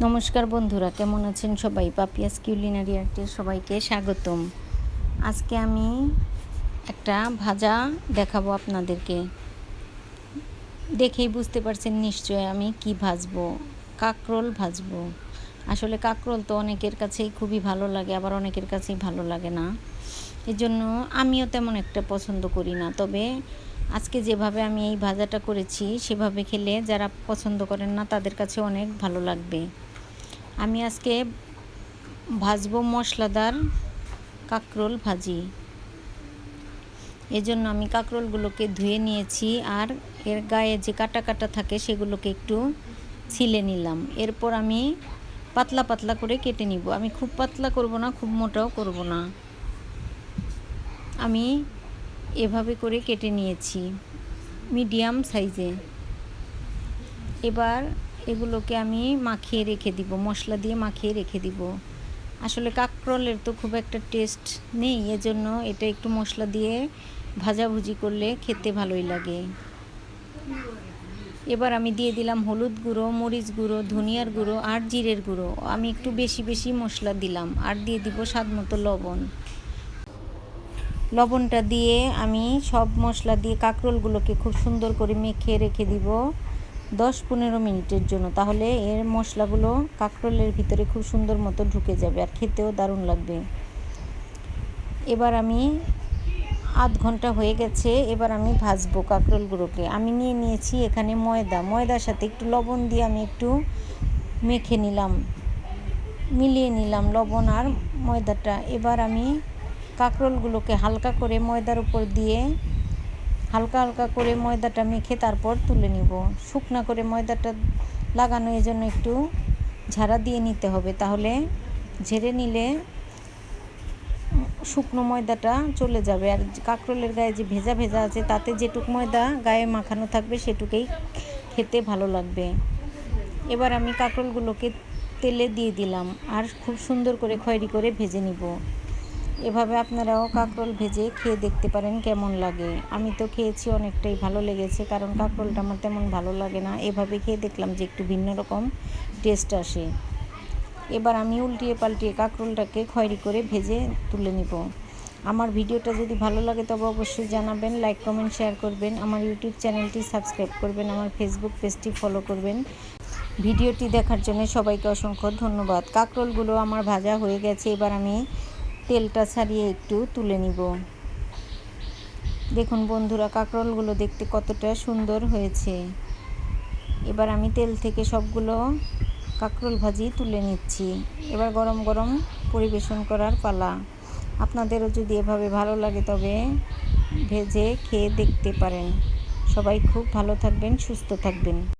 নমস্কার বন্ধুরা, কেমন আছেন সবাই? পাপিয়াস কিউলিনারি আর্টে সবাইকে স্বাগতম। আজকে আমি একটা ভাজা দেখাবো আপনাদেরকে। দেখেই বুঝতে পারছেন নিশ্চয় আমি কি ভাজবো। কাঁকরোল ভাজবো। আসলে কাঁকরোল তো অনেকের কাছেই খুবই ভালো লাগে, আবার অনেকের কাছেই ভালো লাগে না। এজন্য আমিও তেমন একটা পছন্দ করি না। তবে আজকে যেভাবে আমি এই ভাজাটা করেছি সেভাবে খেলে যারা পছন্দ করেন না তাদের কাছে অনেক ভালো লাগবে। আমি আজকে ভাজবো মশলাদার কাঁকরোল ভাজি। এজন্য আমি কাঁকরোলগুলোকে ধুয়ে নিয়েছি, আর এর গায়ে যে কাটা কাটা থাকে সেগুলোকে একটু ছিলে নিলাম। এরপর আমি পাতলা পাতলা করে কেটে নিব। আমি খুব পাতলা করব না, খুব মোটাও করব না। আমি এভাবে করে কেটে নিয়েছি মিডিয়াম সাইজে। এবার এগুলোকে আমি মাখিয়ে রেখে দিব, মশলা দিয়ে মাখিয়ে রেখে দিব। আসলে কাঁকরোলের তো খুব একটা টেস্ট নেই, এজন্য এটা একটু মশলা দিয়ে ভাজাভুজি করলে খেতে ভালোই লাগে। এবার আমি দিয়ে দিলাম হলুদ গুঁড়ো, মরিচ গুঁড়ো, ধনিয়ার গুঁড়ো আর জিরের গুঁড়ো। আমি একটু বেশি বেশি মশলা দিলাম, আর দিয়ে দিব স্বাদ মতো লবণ। লবণটা দিয়ে আমি সব মশলা দিয়ে কাঁকরোলগুলোকে খুব সুন্দর করে মেখে রেখে দিব 10-15 মিনিটের জন্য। তাহলে এর মশলাগুলো কাঁকরোলের ভিতরে খুব সুন্দর মতো ঢুকে যাবে, আর খেতেও দারুণ লাগবে। এবার আমি আধ ঘন্টা হয়ে গেছে। এবার আমি ভাজবো কাঁকরোলগুলোকে। আমি নিয়ে নিয়েছি এখানে ময়দার সাথে একটু লবণ দিয়ে আমি একটু মেখে নিলাম, মিলিয়ে নিলাম লবণ আর ময়দাটা। এবার আমি কাঁকরোলগুলোকে হালকা করে ময়দার উপর দিয়ে হালকা হালকা করে ময়দাটা মেখে তারপর তুলে নিব। শুকনা করে ময়দাটা লাগানো, এই জন্য একটু ঝাড়া দিয়ে নিতে হবে, তাহলে ঝেড়ে নিলে শুকনো ময়দাটা চলে যাবে। আর কাঁকরোলের গায়ে যে ভেজা ভেজা আছে তাতে যেটুক ময়দা গায়ে মাখানো থাকবে সেটুকুই খেতে ভালো লাগবে। এবার আমি কাঁকরোলগুলোকে তেলে দিয়ে দিলাম, আর খুব সুন্দর করে খয়েরি করে ভেজে নিব। এভাবে আপনারাও কাঁকরোল ভেজে খেয়ে দেখতে পারেন কেমন লাগে। আমি তো খেয়েছি, অনেকটাই ভালো লেগেছে, কারণ কাঁকরোলটা আমার তেমন ভালো লাগে না। এভাবে খেয়ে দেখলাম যে একটু ভিন্ন রকম টেস্ট আসে। এবার আমি উল্টিয়ে পাল্টিয়ে কাঁকরোলটাকে খয়েরি করে ভেজে তুলে নিব। আমার ভিডিওটা যদি ভালো লাগে তবে অবশ্যই জানাবেন, লাইক কমেন্ট শেয়ার করবেন, আমার ইউটিউব চ্যানেলটি সাবস্ক্রাইব করবেন, আমার ফেসবুক পেজটি ফলো করবেন। ভিডিওটি দেখার জন্য সবাইকে অসংখ্য ধন্যবাদ। কাঁকরোলগুলো আমার ভাজা হয়ে গেছে। এবার আমি তেলটা ছাড়িয়ে একটু তুলে নিব। দেখুন বন্ধুরা, কাঁকরোলগুলো দেখতে কতটা সুন্দর হয়েছে। এবার আমি তেল থেকে সবগুলো কাঁকরোল ভাজি তুলে নিচ্ছি। এবার গরম গরম পরিবেশন করার পালা। আপনাদেরও যদি এভাবে ভালো লাগে তবে ভেজে খেয়ে দেখতে পারেন। সবাই খুব ভালো থাকবেন, সুস্থ থাকবেন।